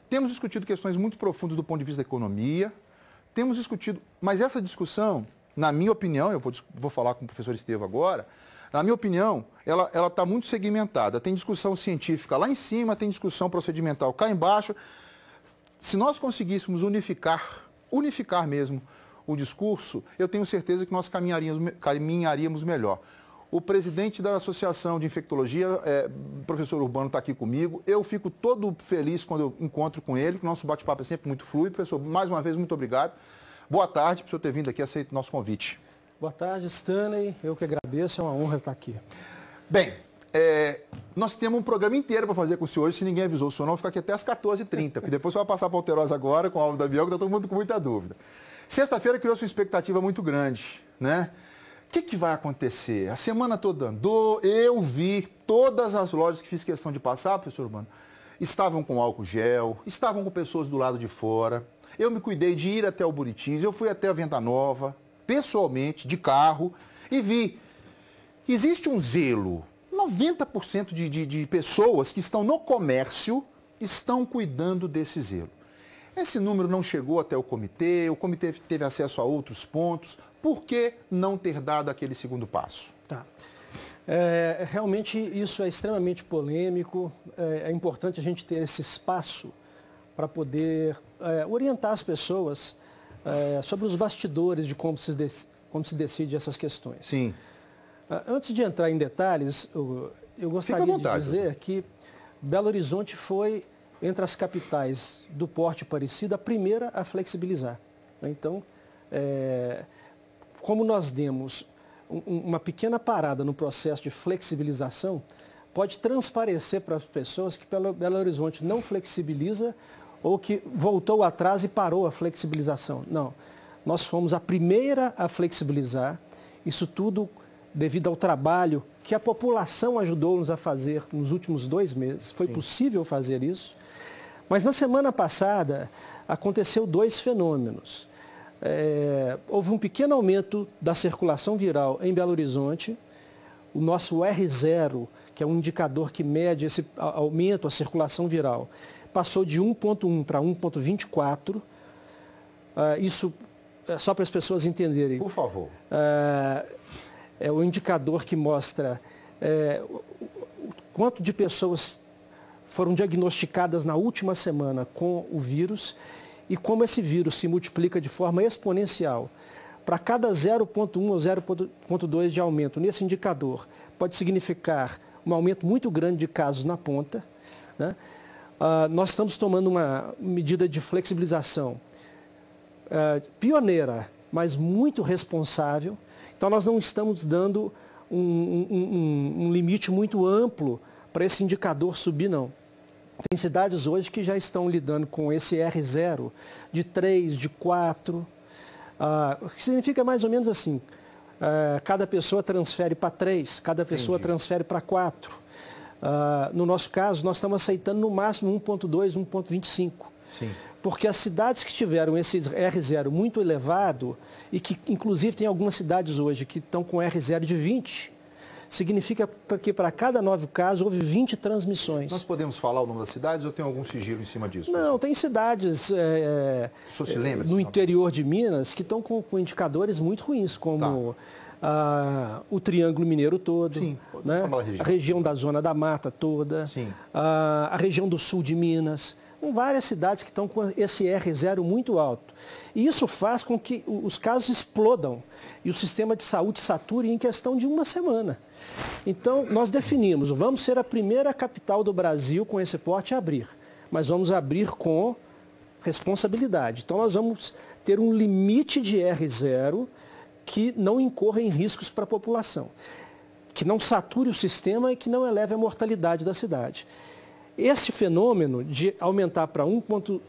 Temos discutido questões muito profundas do ponto de vista da economia, temos discutido, mas essa discussão, na minha opinião, eu vou falar com o professor Estevão agora, na minha opinião, ela está muito segmentada. Tem discussão científica lá em cima, tem discussão procedimental cá embaixo. Se nós conseguíssemos unificar mesmo o discurso, eu tenho certeza que nós caminharíamos melhor. O presidente da Associação de Infectologia, professor Urbano, está aqui comigo. Eu fico todo feliz quando eu encontro com ele, que o nosso bate-papo é sempre muito fluido. Professor, mais uma vez, muito obrigado. Boa tarde, por o senhor ter vindo aqui, aceito o nosso convite. Boa tarde, Stanley. Eu que agradeço, é uma honra estar aqui. Bem, nós temos um programa inteiro para fazer com o senhor hoje. Se ninguém avisou o senhor, não, vou ficar aqui até às 14h30, porque depois você vai passar para o Alterosa agora com a aula da Biel, que está todo mundo com muita dúvida. Sexta-feira criou-se uma expectativa muito grande, né? O que vai acontecer? A semana toda andou, eu vi todas as lojas que fiz questão de passar, professor Urbano, estavam com álcool gel, estavam com pessoas do lado de fora. Eu me cuidei de ir até o Buritis, eu fui até a Venda Nova, pessoalmente, de carro, e vi. Existe um zelo. 90% de pessoas que estão no comércio estão cuidando desse zelo. Esse número não chegou até o comitê teve acesso a outros pontos. Por que não ter dado aquele segundo passo? Tá. Realmente isso é extremamente polêmico. É importante a gente ter esse espaço para poder orientar as pessoas sobre os bastidores de como se decide essas questões. Sim. Antes de entrar em detalhes, eu gostaria de dizer que Belo Horizonte foi, entre as capitais do porte parecido, a primeira a flexibilizar. Então, como nós demos uma pequena parada no processo de flexibilização, pode transparecer para as pessoas que Belo Horizonte não flexibiliza ou que voltou atrás e parou a flexibilização. Não, nós fomos a primeira a flexibilizar, isso tudo devido ao trabalho que a população ajudou-nos a fazer nos últimos 2 meses. Foi possível fazer isso. Mas na semana passada aconteceu 2 fenômenos. Houve um pequeno aumento da circulação viral em Belo Horizonte. O nosso R0, que é um indicador que mede esse aumento, a circulação viral, passou de 1,1 para 1,24. Isso é só para as pessoas entenderem. Por favor. É o indicador que mostra o quanto de pessoas foram diagnosticadas na última semana com o vírus e como esse vírus se multiplica de forma exponencial. Para cada 0,1 ou 0,2 de aumento nesse indicador, pode significar um aumento muito grande de casos na ponta, né? Nós estamos tomando uma medida de flexibilização pioneira, mas muito responsável. Então, nós não estamos dando um limite muito amplo para esse indicador subir, não. Tem cidades hoje que já estão lidando com esse R0 de 3, de 4, o que significa mais ou menos assim, cada pessoa transfere para 3, cada pessoa transfere para 4. No nosso caso, nós estamos aceitando no máximo 1,2, 1,25. Sim. Porque as cidades que tiveram esse R0 muito elevado, e que inclusive tem algumas cidades hoje que estão com R0 de 20, significa que para cada 9 casos houve 20 transmissões. Nós podemos falar o nome das cidades ou tem algum sigilo em cima disso? Não, tem cidades no interior de Minas que estão com indicadores muito ruins, como o Triângulo Mineiro todo, sim, né? A região da Zona da Mata toda, a região do sul de Minas. Com várias cidades que estão com esse R0 muito alto. E isso faz com que os casos explodam e o sistema de saúde sature em questão de 1 semana. Então, nós definimos, vamos ser a primeira capital do Brasil com esse porte a abrir, mas vamos abrir com responsabilidade. Então, nós vamos ter um limite de R0 que não incorra em riscos para a população, que não sature o sistema e que não eleve a mortalidade da cidade. Esse fenômeno de aumentar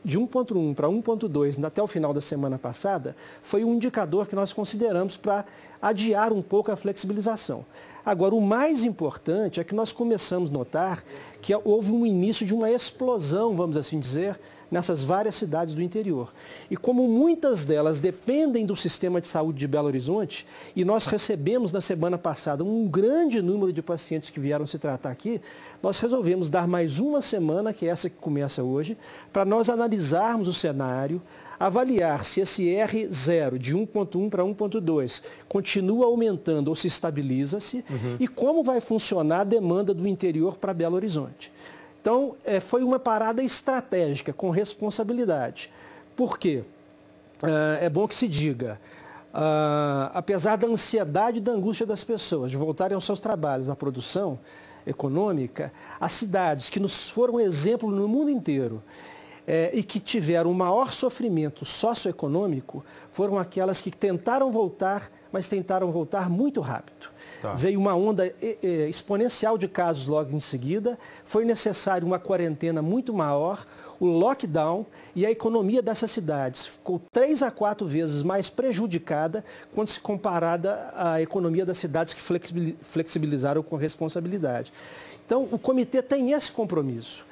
de 1,1 para 1,2 até o final da semana passada foi um indicador que nós consideramos para adiar um pouco a flexibilização. Agora, o mais importante é que nós começamos a notar que houve um início de uma explosão, vamos assim dizer, nessas várias cidades do interior. E como muitas delas dependem do sistema de saúde de Belo Horizonte, e nós recebemos na semana passada um grande número de pacientes que vieram se tratar aqui, nós resolvemos dar mais uma semana, que é essa que começa hoje, para nós analisarmos o cenário, avaliar se esse R0 de 1.1 para 1.2 continua aumentando ou se estabiliza-se e como vai funcionar a demanda do interior para Belo Horizonte. Então, foi uma parada estratégica, com responsabilidade. Por quê? É bom que se diga, apesar da ansiedade e da angústia das pessoas de voltarem aos seus trabalhos, à produção econômica, as cidades que nos foram exemplo no mundo inteiro e que tiveram o maior sofrimento socioeconômico foram aquelas que tentaram voltar, mas tentaram voltar muito rápido. Tá. Veio uma onda exponencial de casos logo em seguida, foi necessário uma quarentena muito maior, o lockdown, e a economia dessas cidades ficou 3 a 4 vezes mais prejudicada quando se comparada à economia das cidades que flexibilizaram com responsabilidade. Então, o comitê tem esse compromisso.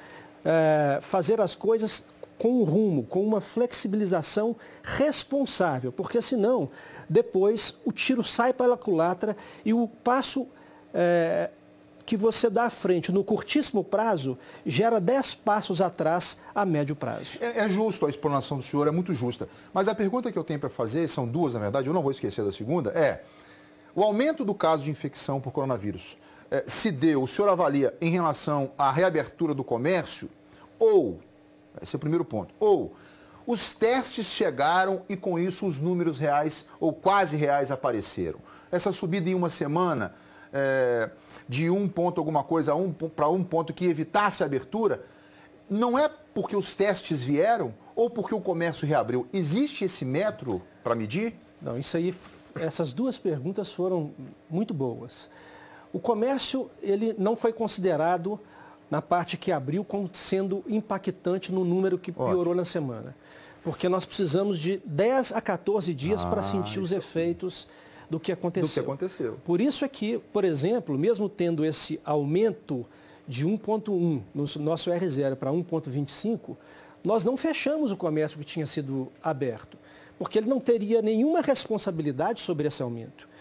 Fazer as coisas com um rumo, com uma flexibilização responsável, porque senão depois o tiro sai pela culatra e o passo que você dá à frente no curtíssimo prazo gera 10 passos atrás a médio prazo. É justo, a explanação do senhor é muito justa, mas a pergunta que eu tenho para fazer, são duas na verdade, eu não vou esquecer da segunda, o aumento do caso de infecção por coronavírus se deu, o senhor avalia em relação à reabertura do comércio ou, esse é o primeiro ponto, ou os testes chegaram e com isso os números reais ou quase reais apareceram. Essa subida em uma semana de 1 ponto alguma coisa para 1 ponto que evitasse a abertura, não é porque os testes vieram ou porque o comércio reabriu? Existe esse metro para medir? Não, essas duas perguntas foram muito boas. O comércio, ele não foi considerado na parte que abriu como sendo impactante no número que piorou na semana. Porque nós precisamos de 10 a 14 dias para sentir os efeitos do que aconteceu. Por isso é que, por exemplo, mesmo tendo esse aumento de 1.1 no nosso R0 para 1.25, nós não fechamos o comércio que tinha sido aberto, porque ele não teria nenhuma responsabilidade sobre esse aumento.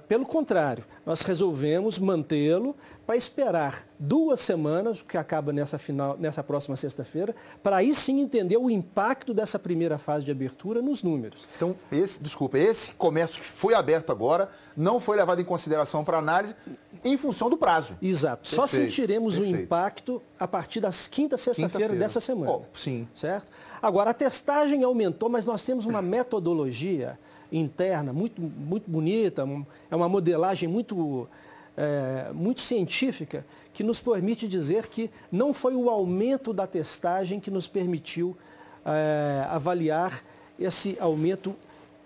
Pelo contrário, nós resolvemos mantê-lo para esperar 2 semanas, que acaba nessa próxima sexta-feira, para aí sim entender o impacto dessa primeira fase de abertura nos números. Então, esse comércio que foi aberto agora não foi levado em consideração para análise em função do prazo. Exato. Só sentiremos o impacto a partir das quinta, sexta-feira dessa semana. Sim. Certo? Agora, a testagem aumentou, mas nós temos uma metodologia interna muito bonita, é uma modelagem muito científica que nos permite dizer que não foi o aumento da testagem que nos permitiu avaliar esse aumento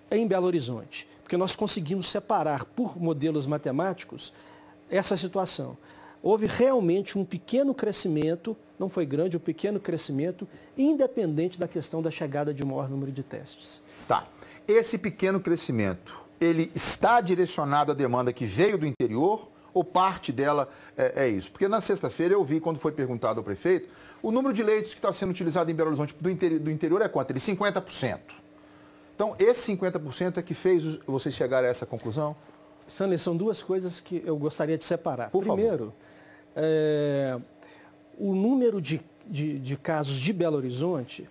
em Belo Horizonte, porque nós conseguimos separar por modelos matemáticos essa situação. Houve realmente um pequeno crescimento, não foi grande, um pequeno crescimento, independente da questão da chegada de maior número de testes. Tá. Esse pequeno crescimento, ele está direcionado à demanda que veio do interior ou parte dela é isso? Porque na sexta-feira eu vi, quando foi perguntado ao prefeito, o número de leitos que está sendo utilizado em Belo Horizonte do interior é quanto? Ele 50%. Então, esse 50% é que fez vocês chegarem a essa conclusão? Stanley, são duas coisas que eu gostaria de separar. Primeiro, o número de casos de Belo Horizonte,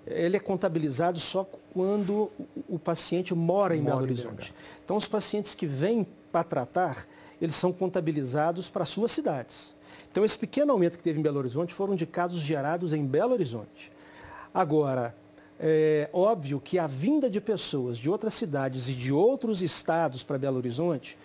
ele é contabilizado só quando o paciente mora em Belo Horizonte. Então, os pacientes que vêm para tratar, eles são contabilizados para suas cidades. Então, esse pequeno aumento que teve em Belo Horizonte foram de casos gerados em Belo Horizonte. Agora, é óbvio que a vinda de pessoas de outras cidades e de outros estados para Belo Horizonte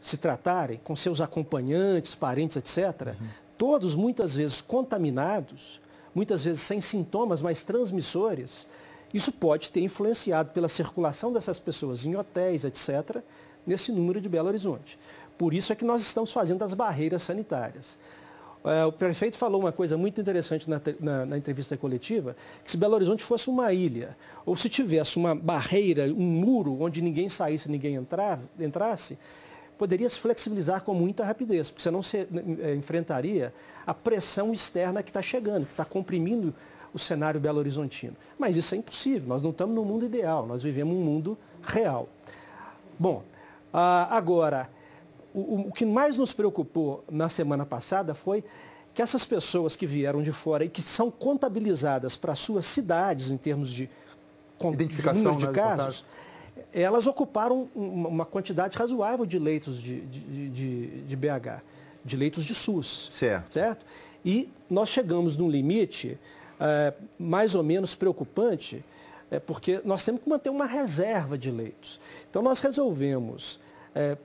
se tratarem com seus acompanhantes, parentes, etc., todos muitas vezes contaminados, muitas vezes sem sintomas, mas transmissores, isso pode ter influenciado pela circulação dessas pessoas em hotéis, etc., nesse número de Belo Horizonte. Por isso é que nós estamos fazendo as barreiras sanitárias. O prefeito falou uma coisa muito interessante na entrevista coletiva, que se Belo Horizonte fosse uma ilha, ou se tivesse uma barreira, um muro, onde ninguém saísse, ninguém entrasse, poderia se flexibilizar com muita rapidez, porque você não enfrentaria a pressão externa que está chegando, que está comprimindo o cenário belo-horizontino. Mas isso é impossível, nós não estamos no mundo ideal, nós vivemos um mundo real. Bom, agora, o que mais nos preocupou na semana passada foi que essas pessoas que vieram de fora e que são contabilizadas para suas cidades em termos de identificação de casos, elas ocuparam uma quantidade razoável de leitos de BH, de leitos de SUS. Certo? E nós chegamos num limite mais ou menos preocupante, porque nós temos que manter uma reserva de leitos. Então nós resolvemos,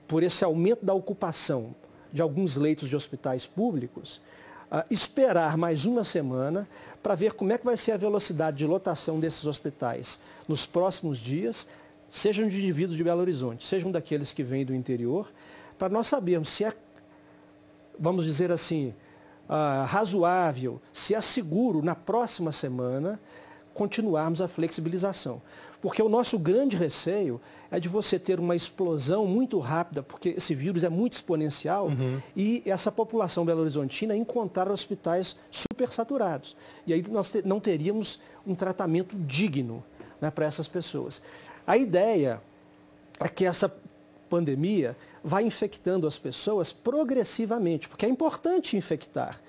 por esse aumento da ocupação de alguns leitos de hospitais públicos, esperar mais uma semana para ver como é que vai ser a velocidade de lotação desses hospitais nos próximos dias, sejam de indivíduos de Belo Horizonte, sejam daqueles que vêm do interior, para nós sabermos se é, vamos dizer assim, razoável, se é seguro na próxima semana continuarmos a flexibilização. Porque o nosso grande receio é de você ter uma explosão muito rápida, porque esse vírus é muito exponencial, e essa população belo-horizontina encontrar hospitais supersaturados. E aí nós não teríamos um tratamento digno, né, para essas pessoas. A ideia é que essa pandemia vai infectando as pessoas progressivamente, porque é importante infectar.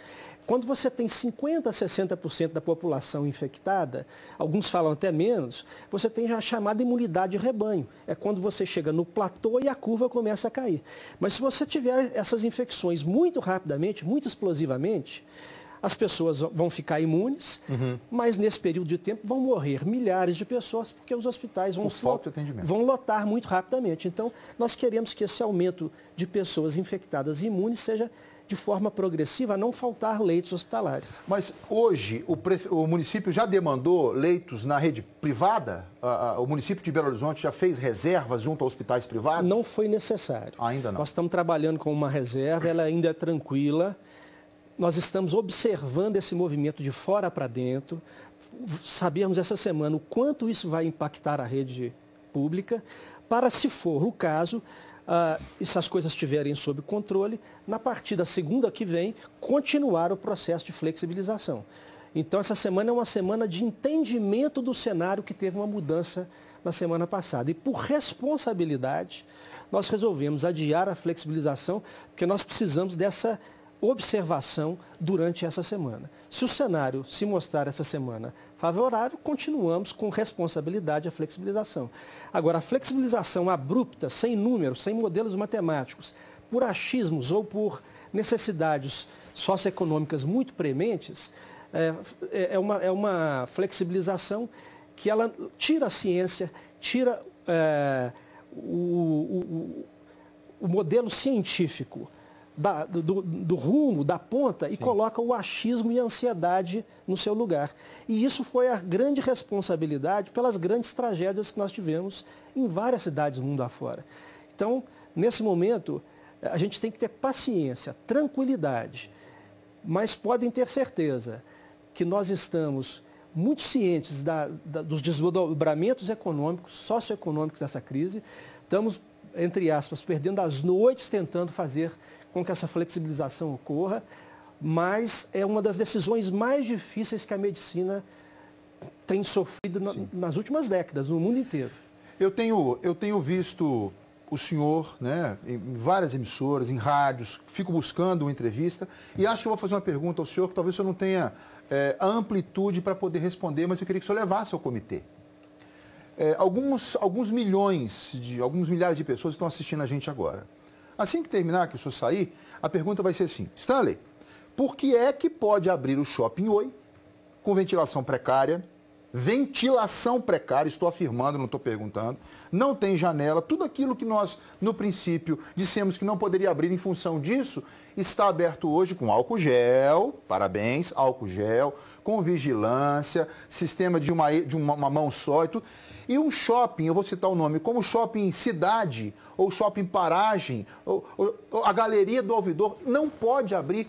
Quando você tem 50% a 60% da população infectada, alguns falam até menos, você tem já a chamada imunidade de rebanho. É quando você chega no platô e a curva começa a cair. Mas se você tiver essas infecções muito rapidamente, muito explosivamente, as pessoas vão ficar imunes, mas nesse período de tempo vão morrer milhares de pessoas, porque os hospitais vão lotar muito rapidamente. Então, nós queremos que esse aumento de pessoas infectadas e imunes seja de forma progressiva, a não faltar leitos hospitalares. Mas hoje o município já demandou leitos na rede privada? O município de Belo Horizonte já fez reservas junto a hospitais privados? Não foi necessário. Ainda não. Nós estamos trabalhando com uma reserva, ela ainda é tranquila. Nós estamos observando esse movimento de fora para dentro. Sabemos essa semana o quanto isso vai impactar a rede pública, para, se for o caso, e se as coisas estiverem sob controle, na partir da segunda que vem, continuar o processo de flexibilização. Então, essa semana é uma semana de entendimento do cenário que teve uma mudança na semana passada. E, por responsabilidade, nós resolvemos adiar a flexibilização, porque nós precisamos dessa observação durante essa semana. Se o cenário se mostrar essa semana favorável, continuamos com responsabilidade a flexibilização. Agora, a flexibilização abrupta, sem números, sem modelos matemáticos, por achismos ou por necessidades socioeconômicas muito prementes, é uma flexibilização que ela tira a ciência, tira o modelo científico do rumo, da ponta, e coloca o achismo e a ansiedade no seu lugar. E isso foi a grande responsabilidade pelas grandes tragédias que nós tivemos em várias cidades do mundo afora. Então, nesse momento, a gente tem que ter paciência, tranquilidade, mas podem ter certeza que nós estamos muito cientes dos desdobramentos econômicos, socioeconômicos dessa crise. Estamos, entre aspas, perdendo as noites tentando fazer com que essa flexibilização ocorra, mas é uma das decisões mais difíceis que a medicina tem sofrido nas últimas décadas, no mundo inteiro. Eu tenho visto o senhor, né, em várias emissoras, em rádios, fico buscando uma entrevista e acho que eu vou fazer uma pergunta ao senhor que talvez o senhor não tenha a amplitude para poder responder, mas eu queria que o senhor levasse ao comitê. Alguns milhares de pessoas estão assistindo a gente agora. Assim que terminar, que o senhor sair, a pergunta vai ser assim: Stanley, por que é que pode abrir o Shopping Oi com ventilação precária, estou afirmando, não estou perguntando, não tem janela, tudo aquilo que nós, no princípio, dissemos que não poderia abrir em função disso, está aberto hoje com álcool gel, parabéns, álcool gel, com vigilância, sistema de uma mão só e tudo. E um shopping, eu vou citar o nome, como Shopping Cidade, ou Shopping Paragem, ou a Galeria do Ouvidor, não pode abrir.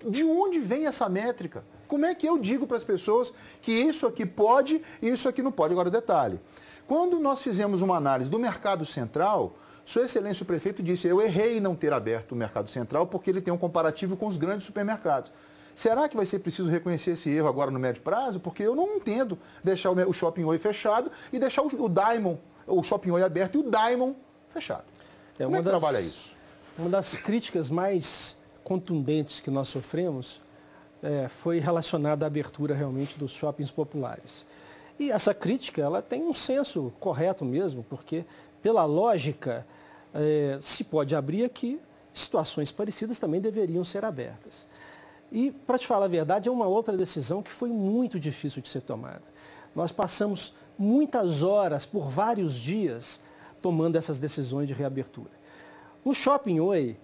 De onde vem essa métrica? Como é que eu digo para as pessoas que isso aqui pode e isso aqui não pode? Agora, detalhe, quando nós fizemos uma análise do mercado central, Sua Excelência o Prefeito disse, eu errei em não ter aberto o Mercado Central porque ele tem um comparativo com os grandes supermercados. Será que vai ser preciso reconhecer esse erro agora no médio prazo? Porque eu não entendo deixar o Shopping Oi fechado e deixar o Diamond, o Shopping Oi aberto e o Diamond fechado. Como é que trabalha isso? Uma das críticas mais contundentes que nós sofremos foi relacionada à abertura realmente dos shoppings populares. E essa crítica, ela tem um senso correto mesmo, porque, pela lógica, se pode abrir aqui, situações parecidas também deveriam ser abertas. E, para te falar a verdade, é uma outra decisão que foi muito difícil de ser tomada. Nós passamos muitas horas, por vários dias, tomando essas decisões de reabertura. O Shopping Oi...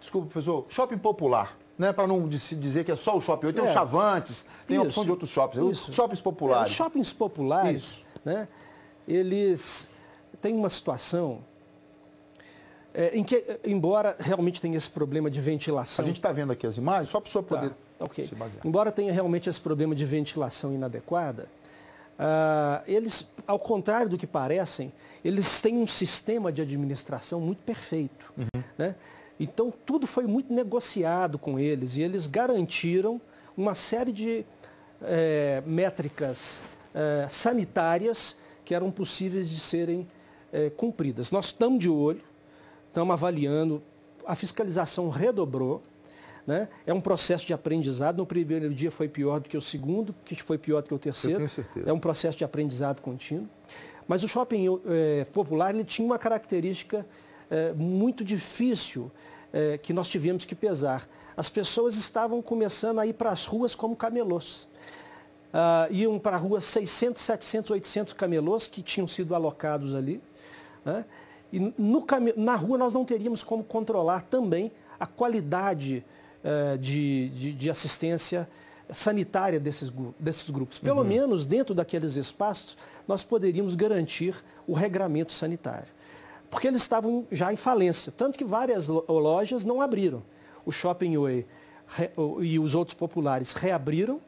Desculpa, professor, shopping popular, né? Para não dizer que é só o Shopping Oi, tem os Chavantes, tem a opção de outros shoppings, os shoppings populares. Os shoppings populares, né? Eles têm uma situação... em que, embora realmente tenha esse problema de ventilação... A gente está vendo aqui as imagens, só para o senhor poder se basear. Embora tenha realmente esse problema de ventilação inadequada, eles, ao contrário do que parecem, eles têm um sistema de administração muito perfeito. Né? Então, tudo foi muito negociado com eles e eles garantiram uma série de métricas sanitárias que eram possíveis de serem cumpridas. Nós estamos de olho, estamos avaliando, a fiscalização redobrou, né? É um processo de aprendizado, no primeiro dia foi pior do que o segundo, que foi pior do que o terceiro. Eu tenho certeza. É um processo de aprendizado contínuo. Mas o shopping popular ele tinha uma característica muito difícil que nós tivemos que pesar. As pessoas estavam começando a ir para as ruas como camelôs. Iam para a rua 600, 700, 800 camelôs que tinham sido alocados ali, né? E na rua nós não teríamos como controlar também a qualidade de assistência sanitária desses grupos. Pelo menos dentro daqueles espaços nós poderíamos garantir o regramento sanitário. Porque eles estavam já em falência, tanto que várias lojas não abriram. O Shopping Oi e os outros populares reabriram,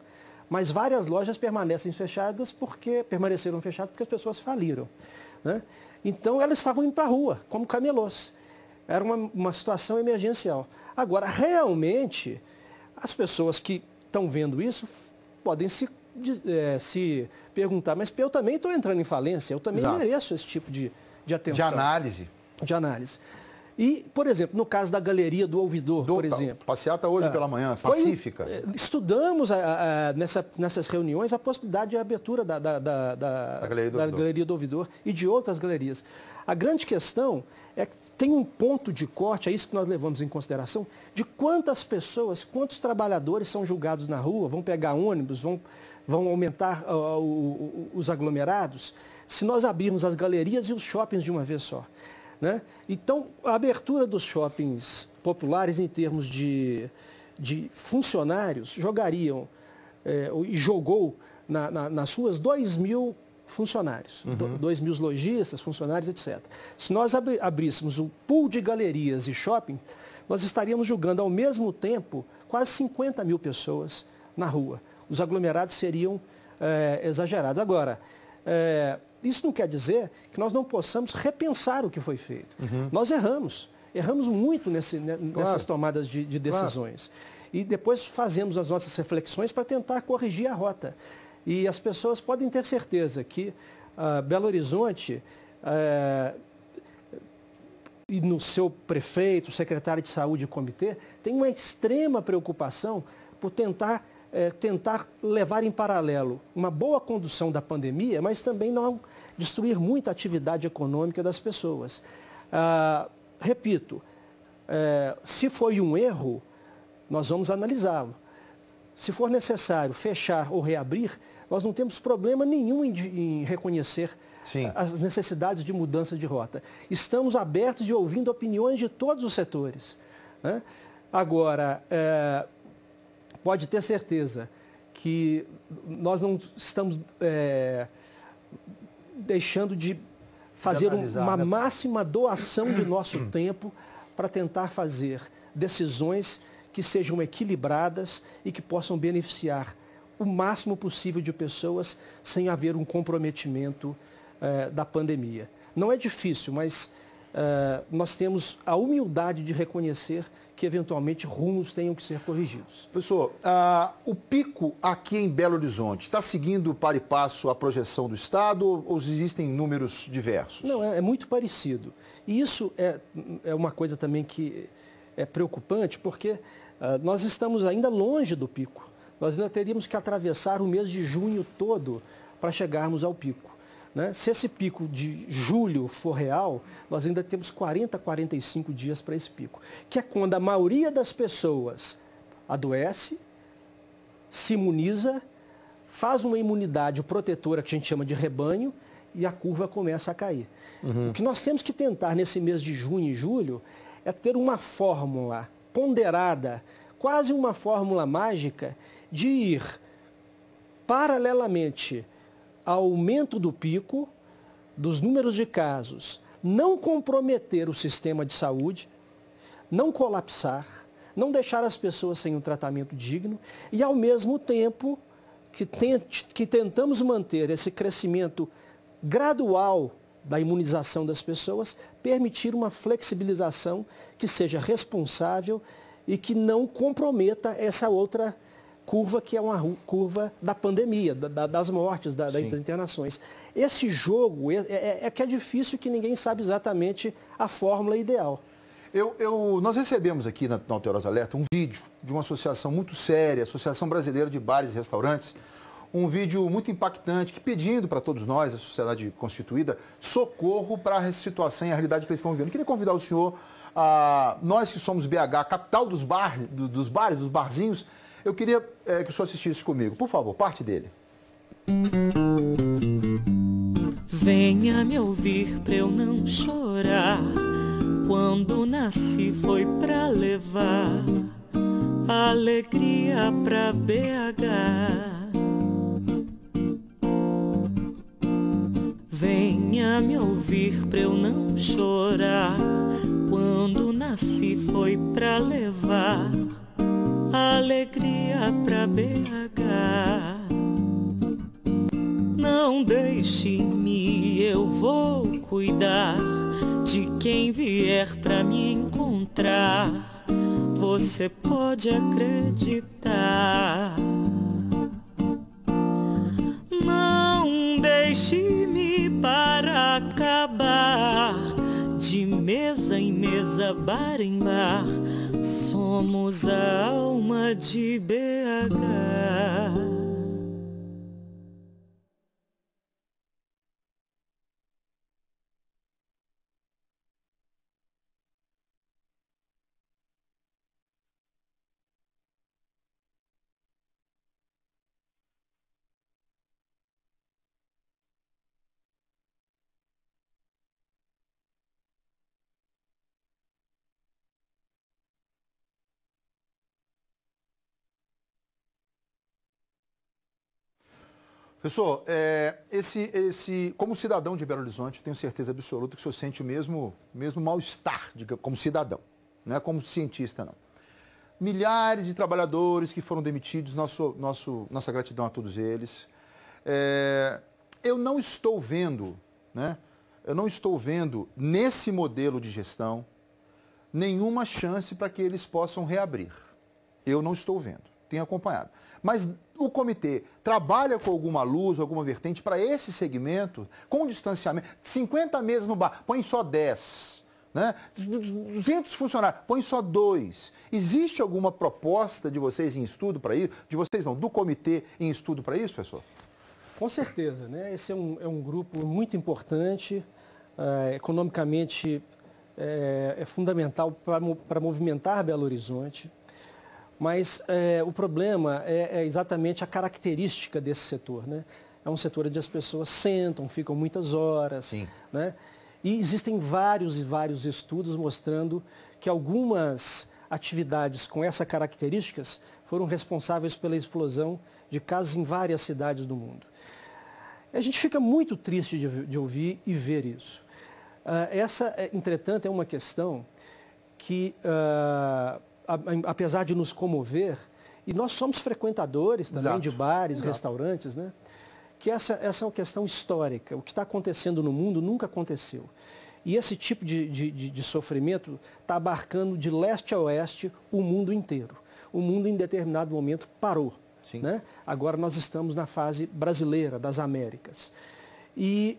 mas várias lojas permaneceram fechadas porque as pessoas faliram, né? Então, elas estavam indo para a rua, como camelôs. Era uma situação emergencial. Agora, realmente, as pessoas que estão vendo isso podem se perguntar, mas eu também estou entrando em falência, eu também mereço esse tipo de atenção. De análise. E, por exemplo, no caso da Galeria do Ouvidor, por exemplo. Passeata hoje pela manhã, pacífica. Estudamos nessas reuniões a possibilidade de abertura da Galeria do Ouvidor e de outras galerias. A grande questão é que tem um ponto de corte, é isso que nós levamos em consideração, de quantas pessoas, quantos trabalhadores são julgados na rua, vão pegar ônibus, vão aumentar os aglomerados, se nós abrirmos as galerias e os shoppings de uma vez só. Né? Então, a abertura dos shoppings populares em termos de funcionários jogariam e jogou nas ruas 2.000 funcionários, 2.000 lojistas, funcionários, etc. Se nós abríssemos um pool de galerias e shopping, nós estaríamos julgando ao mesmo tempo quase 50.000 pessoas na rua. Os aglomerados seriam exagerados. Agora, isso não quer dizer que nós não possamos repensar o que foi feito. Nós erramos muito nessas tomadas de decisões. E depois fazemos as nossas reflexões para tentar corrigir a rota. E as pessoas podem ter certeza que Belo Horizonte e no seu prefeito, secretário de saúde e comitê, tem uma extrema preocupação por tentar levar em paralelo uma boa condução da pandemia, mas também não destruir muita atividade econômica das pessoas. Repito, se foi um erro, nós vamos analisá-lo. Se for necessário fechar ou reabrir, nós não temos problema nenhum em reconhecer as necessidades de mudança de rota. Estamos abertos e ouvindo opiniões de todos os setores, né? Agora, pode ter certeza que nós não estamos deixando de fazer uma máxima doação de nosso tempo para tentar fazer decisões que sejam equilibradas e que possam beneficiar o máximo possível de pessoas sem haver um comprometimento da pandemia. Não é difícil, mas nós temos a humildade de reconhecer que, eventualmente, rumos tenham que ser corrigidos. Professor, o pico aqui em Belo Horizonte está seguindo para e passo a projeção do Estado ou existem números diversos? Não, é muito parecido. E isso é uma coisa também que é preocupante, porque nós estamos ainda longe do pico. Nós ainda teríamos que atravessar o mês de junho todo para chegarmos ao pico. Né? Se esse pico de julho for real, nós ainda temos 40, 45 dias para esse pico, que é quando a maioria das pessoas adoece, se imuniza, faz uma imunidade protetora que a gente chama de rebanho e a curva começa a cair. O que nós temos que tentar nesse mês de junho e julho é ter uma fórmula ponderada, quase uma fórmula mágica, de ir paralelamente ao aumento do pico, dos números de casos, não comprometer o sistema de saúde, não colapsar, não deixar as pessoas sem um tratamento digno e, ao mesmo tempo, que tentamos manter esse crescimento gradual da imunização das pessoas, permitir uma flexibilização que seja responsável e que não comprometa essa outra curva, que é uma curva da pandemia, das mortes, das internações. Esse jogo que é difícil, que ninguém sabe exatamente a fórmula ideal. Nós recebemos aqui na Alterosa Alerta um vídeo de uma associação muito séria, Associação Brasileira de Bares e Restaurantes, um vídeo muito impactante, que pedindo para todos nós, a sociedade constituída, socorro para a situação e a realidade que eles estão vivendo. Eu queria convidar o senhor, nós que somos BH, capital dos bares, dos barzinhos, eu queria que o senhor assistisse comigo. Por favor, parte dele. Venha me ouvir pra eu não chorar. Quando nasci foi pra levar alegria pra BH. Venha me ouvir pra eu não chorar. Quando nasci foi pra levar alegria pra BH. Não deixe-me, eu vou cuidar de quem vier pra me encontrar. Você pode acreditar. Não deixe-me para acabar de mesa em mesa, bar em bar. Somos a alma de BH. Professor, como cidadão de Belo Horizonte, eu tenho certeza absoluta que o senhor sente o mesmo mal-estar como cidadão, não é como cientista, não. Milhares de trabalhadores que foram demitidos, nossa gratidão a todos eles. Eu não estou vendo, né? Eu não estou vendo nesse modelo de gestão nenhuma chance para que eles possam reabrir. Eu não estou vendo, tenho acompanhado. Mas o comitê trabalha com alguma luz, alguma vertente para esse segmento, com distanciamento, 50 mesas no bar, põe só 10, né? 200 funcionários, põe só 2. Existe alguma proposta de vocês em estudo para isso? De vocês não, do comitê em estudo para isso, professor? Com certeza, né? Esse é um grupo muito importante, economicamente é fundamental para movimentar Belo Horizonte. Mas o problema é exatamente a característica desse setor, né? É um setor onde as pessoas sentam, ficam muitas horas, Sim. Né? E existem vários e vários estudos mostrando que algumas atividades com essas características foram responsáveis pela explosão de casos em várias cidades do mundo. A gente fica muito triste de ouvir e ver isso. Entretanto, é uma questão que... apesar de nos comover, e nós somos frequentadores também de bares, restaurantes, né? que essa é uma questão histórica. O que está acontecendo no mundo nunca aconteceu. E esse tipo de sofrimento está abarcando de leste a oeste o mundo inteiro. O mundo, em determinado momento, parou. Né? Agora nós estamos na fase brasileira, das Américas. E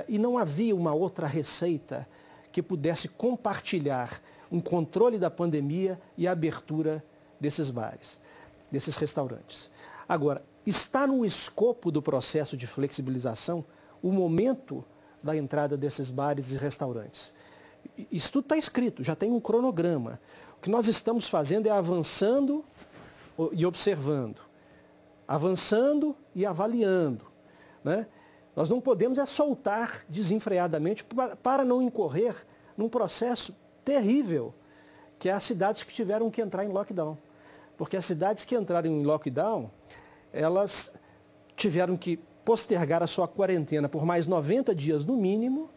não havia uma outra receita que pudesse compartilhar um controle da pandemia e a abertura desses bares, desses restaurantes. Agora, está no escopo do processo de flexibilização o momento da entrada desses bares e restaurantes. Isso tudo está escrito, já tem um cronograma. O que nós estamos fazendo é avançando e observando, avançando e avaliando, né? Nós não podemos soltar desenfreadamente para não incorrer num processo terrível, que é as cidades que tiveram que entrar em lockdown. Porque as cidades que entraram em lockdown, elas tiveram que postergar a sua quarentena por mais 90 dias no mínimo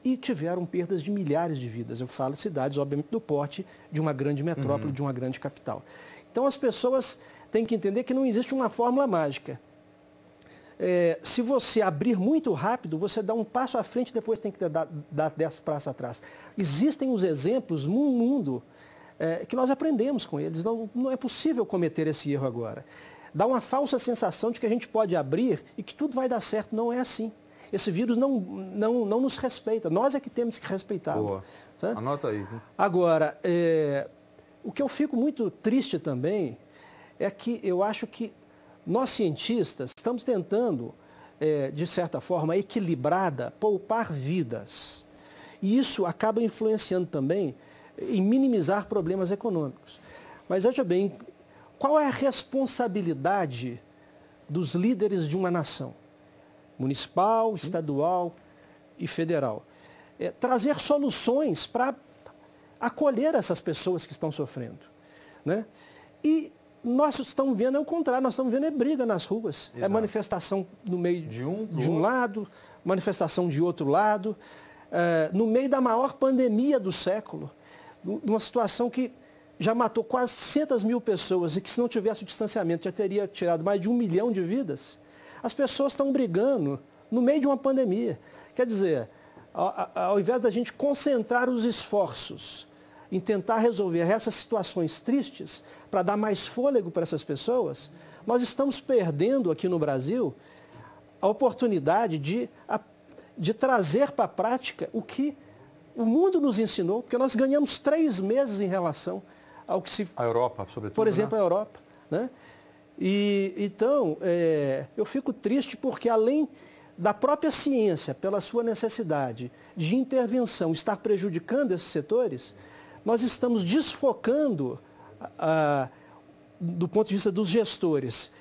e tiveram perdas de milhares de vidas. Eu falo cidades, obviamente, do porte de uma grande metrópole, de uma grande capital. Então as pessoas têm que entender que não existe uma fórmula mágica. Se você abrir muito rápido, você dá um passo à frente e depois tem que dar 10 passos atrás. Existem os exemplos no mundo que nós aprendemos com eles. Não é possível cometer esse erro agora. Dá uma falsa sensação de que a gente pode abrir e que tudo vai dar certo. Não é assim. Esse vírus não nos respeita. Nós é que temos que respeitá-lo. Boa. Anota aí. Viu? Agora, o que eu fico muito triste também é que eu acho que nós, cientistas, estamos tentando, de certa forma, equilibrada, poupar vidas. E isso acaba influenciando também em minimizar problemas econômicos. Mas veja bem, qual é a responsabilidade dos líderes de uma nação? Municipal, estadual e federal. Trazer soluções para acolher essas pessoas que estão sofrendo, né? E nós estamos vendo o contrário, nós estamos vendo briga nas ruas. Exato. É manifestação no meio de um lado, manifestação de outro lado, no meio da maior pandemia do século, numa situação que já matou quase 600 mil pessoas e que, se não tivesse o distanciamento, já teria tirado mais de 1 milhão de vidas. As pessoas estão brigando no meio de uma pandemia. Quer dizer, ao invés da gente concentrar os esforços em tentar resolver essas situações tristes, para dar mais fôlego para essas pessoas, nós estamos perdendo aqui no Brasil a oportunidade de trazer para a prática o que o mundo nos ensinou, porque nós ganhamos 3 meses em relação ao que se... A Europa, sobretudo. Por exemplo, a Europa, né? E, então, eu fico triste porque, além da própria ciência, pela sua necessidade de intervenção, estar prejudicando esses setores, nós estamos desfocando, do ponto de vista dos gestores,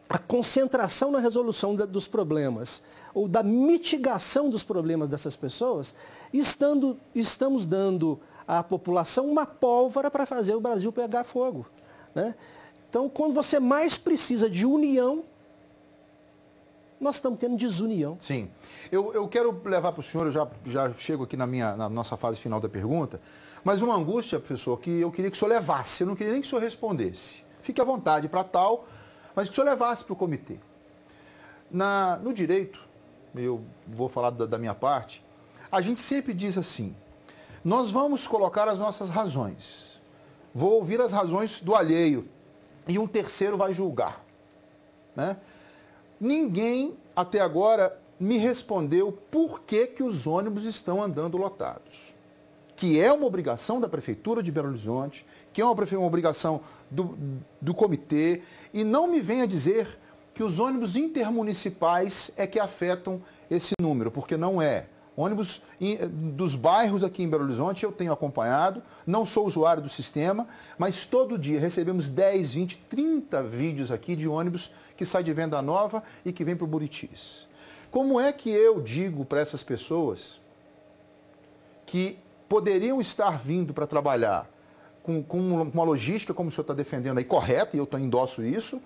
a concentração na resolução dos problemas, ou da mitigação dos problemas dessas pessoas, estamos dando à população uma pólvora para fazer o Brasil pegar fogo, né? Então, quando você mais precisa de união, nós estamos tendo desunião. Sim. Eu quero levar para o senhor, eu já chego aqui na nossa fase final da pergunta, mas uma angústia, professor, que eu queria que o senhor levasse, eu não queria nem que o senhor respondesse. Fique à vontade para tal, mas que o senhor levasse para o comitê. No direito, eu vou falar da minha parte, a gente sempre diz assim, nós vamos colocar as nossas razões, vou ouvir as razões do alheio e um terceiro vai julgar, né? Ninguém até agora me respondeu por que os ônibus estão andando lotados, que é uma obrigação da Prefeitura de Belo Horizonte, que é uma obrigação do comitê, e não me venha dizer que os ônibus intermunicipais é que afetam esse número, porque não é. Ônibus dos bairros aqui em Belo Horizonte eu tenho acompanhado, não sou usuário do sistema, mas todo dia recebemos 10, 20, 30 vídeos aqui de ônibus que sai de Venda Nova e que vem para o Buritis. Como é que eu digo para essas pessoas que poderiam estar vindo para trabalhar com uma logística, como o senhor está defendendo aí, correta, e eu endosso isso,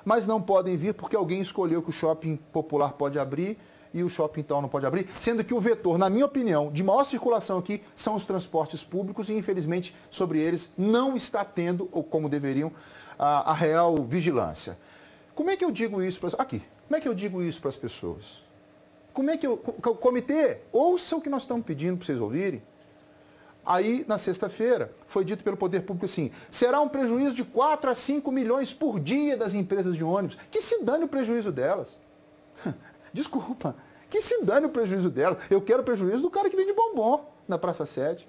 mas não podem vir porque alguém escolheu que o shopping popular pode abrir e o shopping tal não pode abrir, sendo que o vetor, na minha opinião, de maior circulação aqui são os transportes públicos e, infelizmente, sobre eles não está tendo, ou como deveriam, a real vigilância. Como é que eu digo isso? Aqui, Como é que eu digo isso para as pessoas? Como é que o comitê, ouça o que nós estamos pedindo para vocês ouvirem. Aí, na sexta-feira, foi dito pelo poder público assim, será um prejuízo de 4 a 5 milhões por dia das empresas de ônibus. Que se dane o prejuízo delas. Desculpa, que se dane o prejuízo delas. Eu quero o prejuízo do cara que vende bombom na Praça 7.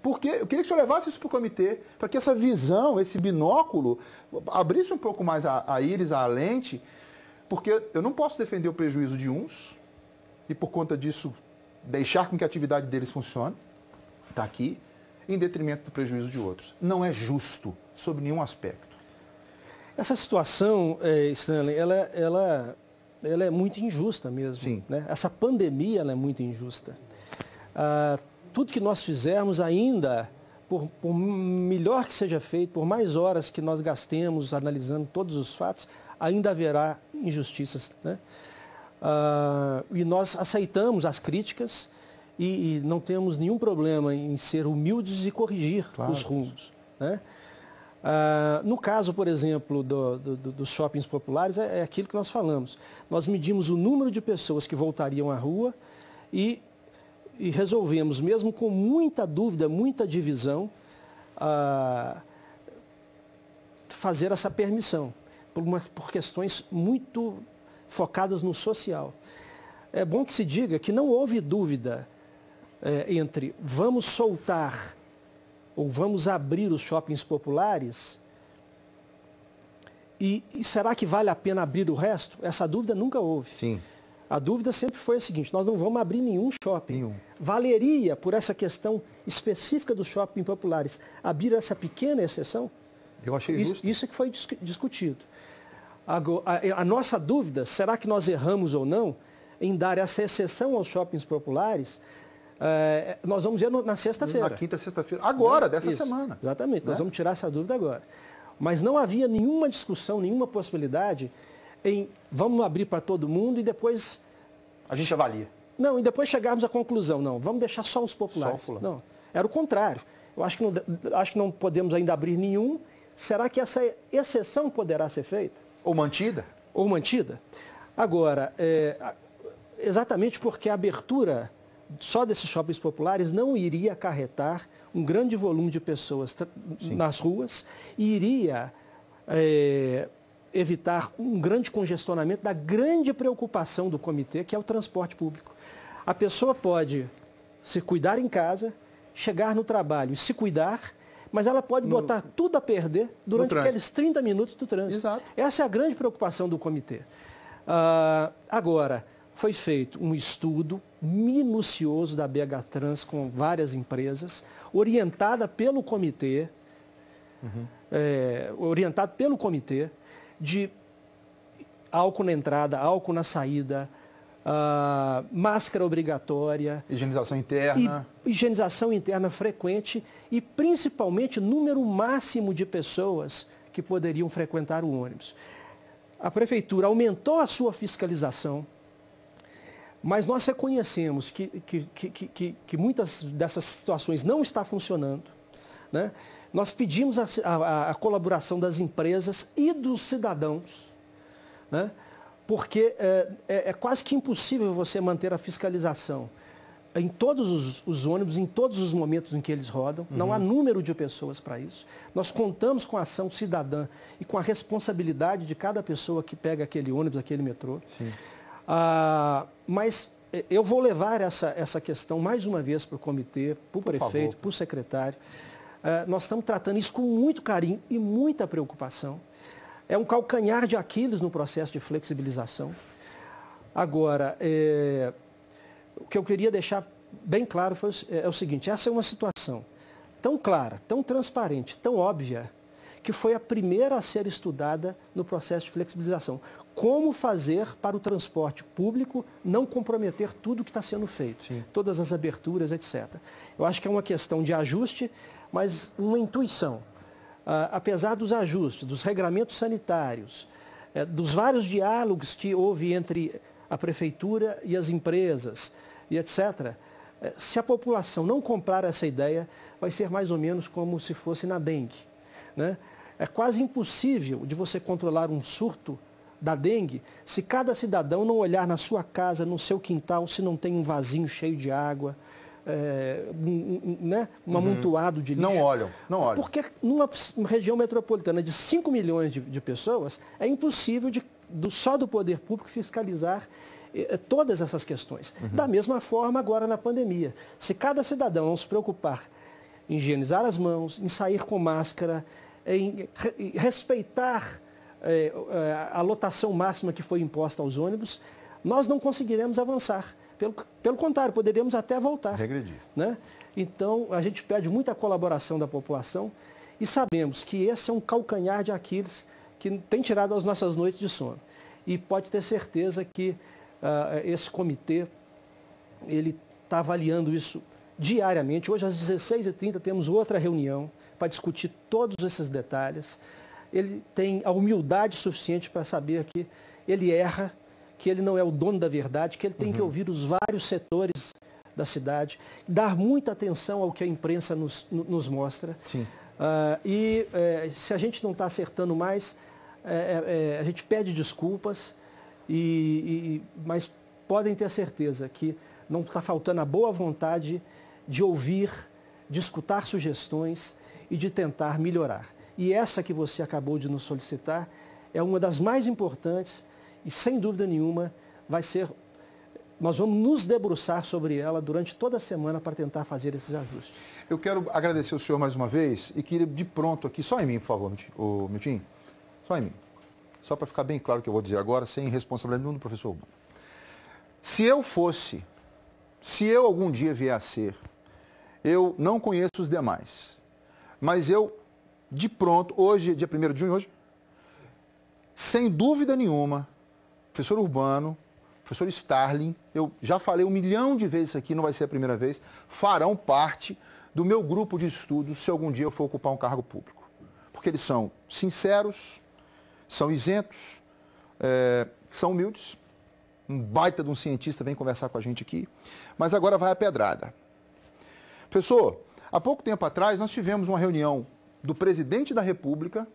Porque eu queria que o senhor levasse isso para o comitê, para que essa visão, esse binóculo, abrisse um pouco mais a íris, a lente, porque eu não posso defender o prejuízo de uns e, por conta disso, deixar com que a atividade deles funcione, está aqui, em detrimento do prejuízo de outros. Não é justo, sob nenhum aspecto. Essa situação, Stanley, ela é muito injusta mesmo. Sim. Né? Essa pandemia ela é muito injusta. Tudo que nós fizermos ainda, por melhor que seja feito, por mais horas que nós gastemos analisando todos os fatos, ainda haverá injustiças. Né? E nós aceitamos as críticas e não temos nenhum problema em ser humildes e corrigir os rumos. Né? No caso, por exemplo, dos shoppings populares, é aquilo que nós falamos. Nós medimos o número de pessoas que voltariam à rua e resolvemos, mesmo com muita dúvida, muita divisão, fazer essa permissão, por questões muito focadas no social. É bom que se diga que não houve dúvida entre vamos soltar ou vamos abrir os shoppings populares e será que vale a pena abrir o resto? Essa dúvida nunca houve. Sim. A dúvida sempre foi a seguinte, nós não vamos abrir nenhum shopping. Nenhum. Valeria, por essa questão específica dos shoppings populares, abrir essa pequena exceção? Eu achei justo. Isso é que foi discutido. Agora, a nossa dúvida, será que nós erramos ou não em dar essa exceção aos shoppings populares? Nós vamos ver na sexta-feira. Na quinta, sexta-feira. Agora, dessa semana. Exatamente, nós vamos tirar essa dúvida agora. Mas não havia nenhuma discussão, nenhuma possibilidade em vamos abrir para todo mundo e depois... A gente avalia. Não, e depois chegarmos à conclusão, não, vamos deixar só os populares. Só não, era o contrário. Eu acho que não podemos ainda abrir nenhum. Será que essa exceção poderá ser feita? Ou mantida? Ou mantida. Agora, exatamente porque a abertura só desses shoppings populares não iria acarretar um grande volume de pessoas nas ruas e iria evitar um grande congestionamento da grande preocupação do comitê, que é o transporte público. A pessoa pode se cuidar em casa, chegar no trabalho e se cuidar, mas ela pode botar tudo a perder durante aqueles 30 minutos do trânsito. Exato. Essa é a grande preocupação do comitê. Agora, foi feito um estudo minucioso da BH Trans com várias empresas, orientada pelo comitê, de álcool na entrada, álcool na saída, máscara obrigatória. Higienização interna. Higienização interna frequente e, principalmente, número máximo de pessoas que poderiam frequentar o ônibus. A prefeitura aumentou a sua fiscalização, mas nós reconhecemos que muitas dessas situações não estão funcionando. Né? Nós pedimos a colaboração das empresas e dos cidadãos, né? Porque é quase que impossível você manter a fiscalização em todos os ônibus, em todos os momentos em que eles rodam. Não há número de pessoas para isso. Nós contamos com a ação cidadã e com a responsabilidade de cada pessoa que pega aquele ônibus, aquele metrô. Sim. Mas eu vou levar essa questão mais uma vez para o comitê, para o prefeito, para o secretário. Nós estamos tratando isso com muito carinho e muita preocupação. É um calcanhar de Aquiles no processo de flexibilização. Agora, o que eu queria deixar bem claro é o seguinte, essa é uma situação tão clara, tão transparente, tão óbvia, que foi a primeira a ser estudada no processo de flexibilização. Como fazer para o transporte público não comprometer tudo que está sendo feito, Sim. todas as aberturas, etc. Eu acho que é uma questão de ajuste, mas uma intuição. Apesar dos ajustes, dos regramentos sanitários, dos vários diálogos que houve entre a prefeitura e as empresas, e etc., se a população não comprar essa ideia, vai ser mais ou menos como se fosse na dengue. Né? É quase impossível de você controlar um surto da dengue se cada cidadão não olhar na sua casa, no seu quintal, se não tem um vasinho cheio de água, um amontoado de lixo. Não olham. Porque numa região metropolitana de 5 milhões de pessoas, é impossível só do poder público fiscalizar todas essas questões. Da mesma forma, agora na pandemia. Se cada cidadão não se preocupar em higienizar as mãos, em sair com máscara, em respeitar a lotação máxima que foi imposta aos ônibus, nós não conseguiremos avançar. Pelo contrário, poderíamos até voltar. Regredir. Né? Então, a gente pede muita colaboração da população e sabemos que esse é um calcanhar de Aquiles que tem tirado as nossas noites de sono. E pode ter certeza que esse comitê ele está avaliando isso diariamente. Hoje, às 16h30, temos outra reunião para discutir todos esses detalhes. Ele tem a humildade suficiente para saber que ele erra, que ele não é o dono da verdade, que ele tem que ouvir os vários setores da cidade, dar muita atenção ao que a imprensa nos mostra. Sim. Se a gente não está acertando mais, a gente pede desculpas, mas podem ter certeza que não está faltando a boa vontade de ouvir, de escutar sugestões e de tentar melhorar. E essa que você acabou de nos solicitar é uma das mais importantes e, sem dúvida nenhuma, nós vamos nos debruçar sobre ela durante toda a semana para tentar fazer esses ajustes. Eu quero agradecer o senhor mais uma vez e queria de pronto aqui, só em mim, por favor, Milton, só em mim. Só para ficar bem claro o que eu vou dizer agora, sem responsabilidade nenhuma do professor Urbano. Se eu algum dia vier a ser, eu não conheço os demais, mas eu, de pronto, hoje, dia 1º de junho, hoje, sem dúvida nenhuma, professor Urbano, professor Starling, eu já falei 1 milhão de vezes aqui, não vai ser a primeira vez, farão parte do meu grupo de estudos se algum dia eu for ocupar um cargo público. Porque eles são sinceros, são isentos, são humildes. Um baita de um cientista vem conversar com a gente aqui. Mas agora vai a pedrada. Professor, há pouco tempo atrás nós tivemos uma reunião do presidente da República,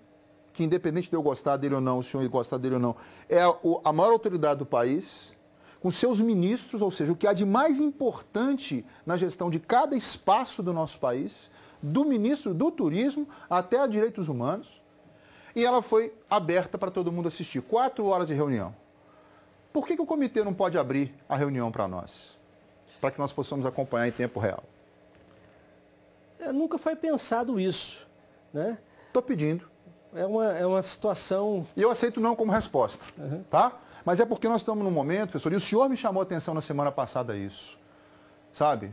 que independente de eu gostar dele ou não, o senhor gostar dele ou não, é a maior autoridade do país, com seus ministros, ou seja, o que há de mais importante na gestão de cada espaço do nosso país, do ministro do Turismo até a Direitos Humanos, e ela foi aberta para todo mundo assistir. 4 horas de reunião. Por que o comitê não pode abrir a reunião para nós? Para que nós possamos acompanhar em tempo real. Nunca foi pensado isso, né? Estou pedindo. É uma situação... E eu aceito não como resposta, tá? Mas é porque nós estamos num momento, professor, e o senhor me chamou a atenção na semana passada a isso, sabe?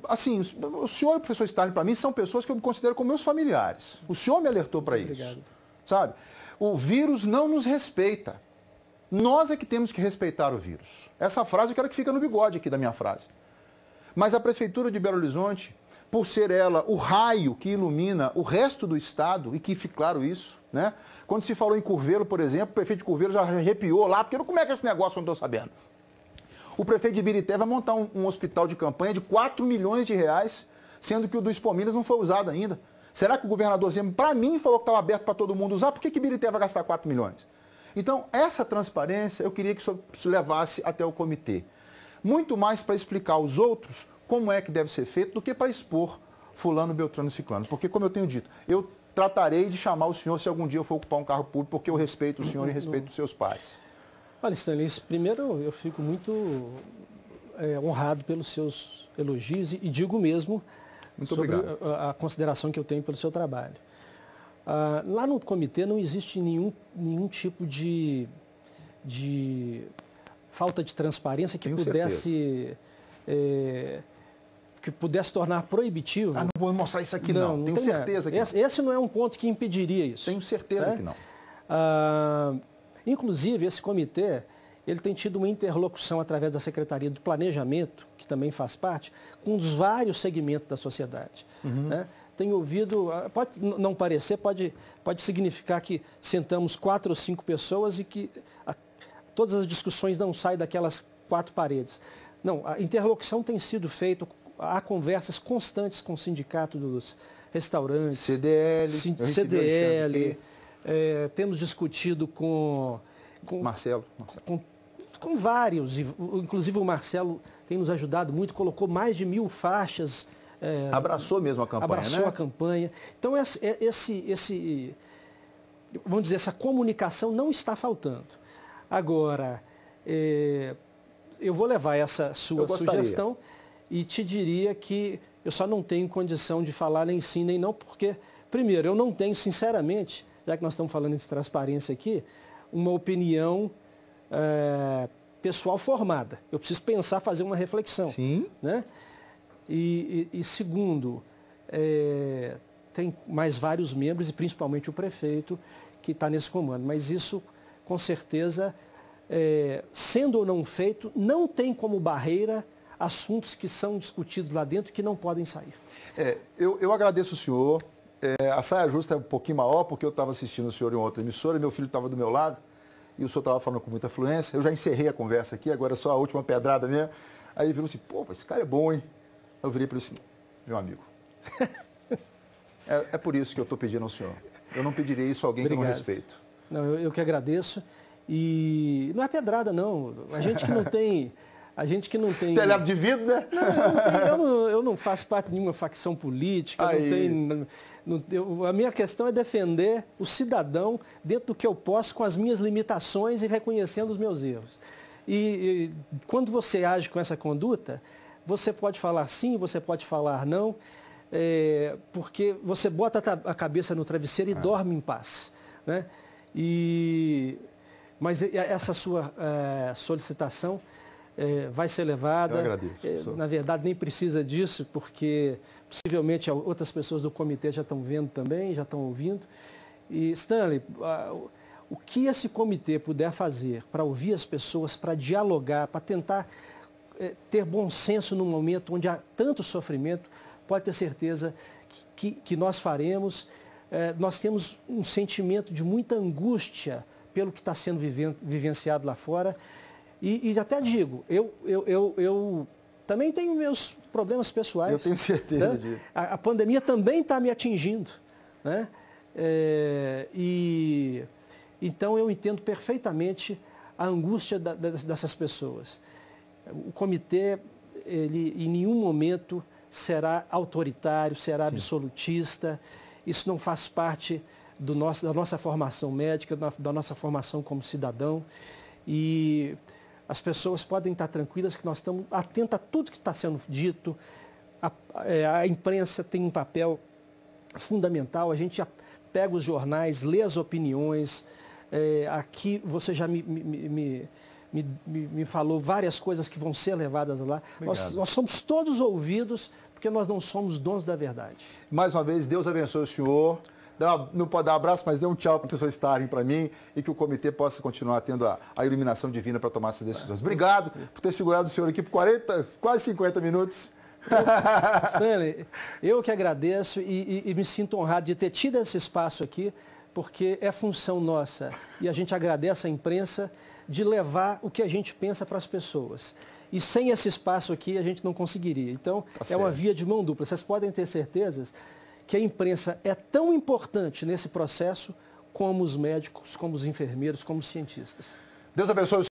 Assim, o senhor e o professor Stalin, para mim, são pessoas que eu me considero como meus familiares. O senhor me alertou para isso, sabe? O vírus não nos respeita. Nós é que temos que respeitar o vírus. Essa frase eu quero que fique no bigode aqui da minha frase. Mas a Prefeitura de Belo Horizonte, por ser ela o raio que ilumina o resto do estado, e que fique claro isso, né? Quando se falou em Curvelo, por exemplo, o prefeito de Curvelo já arrepiou lá, porque como é que é esse negócio, eu não estou sabendo. O prefeito de Ibirité vai montar um hospital de campanha de 4 milhões de reais, sendo que o do Expo Minas não foi usado ainda. Será que o governador Zema, para mim, falou que estava aberto para todo mundo usar? Por que Ibirité vai gastar 4 milhões? Então, essa transparência eu queria que o senhor levasse até o comitê. Muito mais para explicar aos outros como é que deve ser feito do que para expor fulano, beltrano e ciclano. Porque, como eu tenho dito, eu tratarei de chamar o senhor se algum dia eu for ocupar um cargo público, porque eu respeito o senhor e respeito os seus pais. Olha, Stanley, primeiro eu fico muito honrado pelos seus elogios e digo mesmo muito sobre obrigado. A consideração que eu tenho pelo seu trabalho. Lá no comitê não existe nenhum tipo de falta de transparência que pudesse tornar proibitivo. Não vou mostrar isso aqui não. Tenho certeza que esse não é um ponto que impediria isso. Tenho certeza que não. Inclusive, esse comitê ele tem tido uma interlocução através da Secretaria do Planejamento, que também faz parte, com os vários segmentos da sociedade. Né? Tenho ouvido, pode não parecer, pode significar que sentamos 4 ou 5 pessoas e que todas as discussões não saem daquelas 4 paredes. Não, a interlocução tem sido feita, há conversas constantes com o sindicato dos restaurantes, CDL, temos discutido com Marcelo. Com vários, inclusive o Marcelo tem nos ajudado muito, colocou mais de 1000 faixas. Abraçou mesmo a campanha, abraçou, né? a campanha. Então, vamos dizer, essa comunicação não está faltando. Agora, eu vou levar essa sua sugestão e te diria que eu só não tenho condição de falar nem sim nem não, porque, primeiro, eu não tenho, sinceramente, já que nós estamos falando de transparência aqui, uma opinião pessoal formada. Eu preciso pensar, fazer uma reflexão. Sim. Né? E segundo, tem mais vários membros, e principalmente o prefeito, que está nesse comando. Mas isso, com certeza, sendo ou não feito, não tem como barreira assuntos que são discutidos lá dentro que não podem sair. Eu agradeço o senhor. A saia justa é um pouquinho maior, porque eu estava assistindo o senhor em outra emissora, meu filho estava do meu lado, e o senhor estava falando com muita fluência. Eu já encerrei a conversa aqui, agora é só a última pedrada mesmo. Aí ele virou assim, pô, esse cara é bom, hein? Eu virei para ele assim, meu amigo, é por isso que eu estou pedindo ao senhor. Eu não pediria isso a alguém Obrigado. que eu não respeito. Não, eu que agradeço. E não é pedrada, não. A gente que não tem... Telhado de vidro, né? Eu não faço parte de nenhuma facção política. A minha questão é defender o cidadão dentro do que eu posso, com as minhas limitações e reconhecendo os meus erros. E quando você age com essa conduta, você pode falar sim, você pode falar não, porque você bota a cabeça no travesseiro e dorme em paz. Né? Mas essa sua solicitação vai ser levada. Eu agradeço. Na verdade, nem precisa disso, porque possivelmente outras pessoas do comitê já estão vendo também, já estão ouvindo. E, Stanley, o que esse comitê puder fazer para ouvir as pessoas, para dialogar, para tentar ter bom senso num momento onde há tanto sofrimento, pode ter certeza que nós faremos. Nós temos um sentimento de muita angústia pelo que está sendo vivenciado lá fora. E até digo, eu também tenho meus problemas pessoais. Eu tenho certeza disso. A pandemia também está me atingindo. Né? Então eu entendo perfeitamente a angústia dessas pessoas. O comitê, ele em nenhum momento será autoritário, será absolutista. Isso não faz parte da nossa formação médica, da nossa formação como cidadão. E as pessoas podem estar tranquilas que nós estamos atentos a tudo que está sendo dito. A imprensa tem um papel fundamental. A gente pega os jornais, lê as opiniões. Aqui você já me falou várias coisas que vão ser levadas lá. Nós somos todos ouvidos, porque nós não somos donos da verdade. Mais uma vez, Deus abençoe o senhor. Não pode dar um abraço, mas dê um tchau para as pessoas estarem para mim e que o comitê possa continuar tendo a iluminação divina para tomar essas decisões. Obrigado por ter segurado o senhor aqui por quase 50 minutos. Stanley, eu que agradeço e me sinto honrado de ter tido esse espaço aqui, porque é função nossa e a gente agradece à imprensa de levar o que a gente pensa para as pessoas. E sem esse espaço aqui a gente não conseguiria. Então, uma via de mão dupla. Vocês podem ter certezas que a imprensa é tão importante nesse processo como os médicos, como os enfermeiros, como os cientistas. Deus abençoe.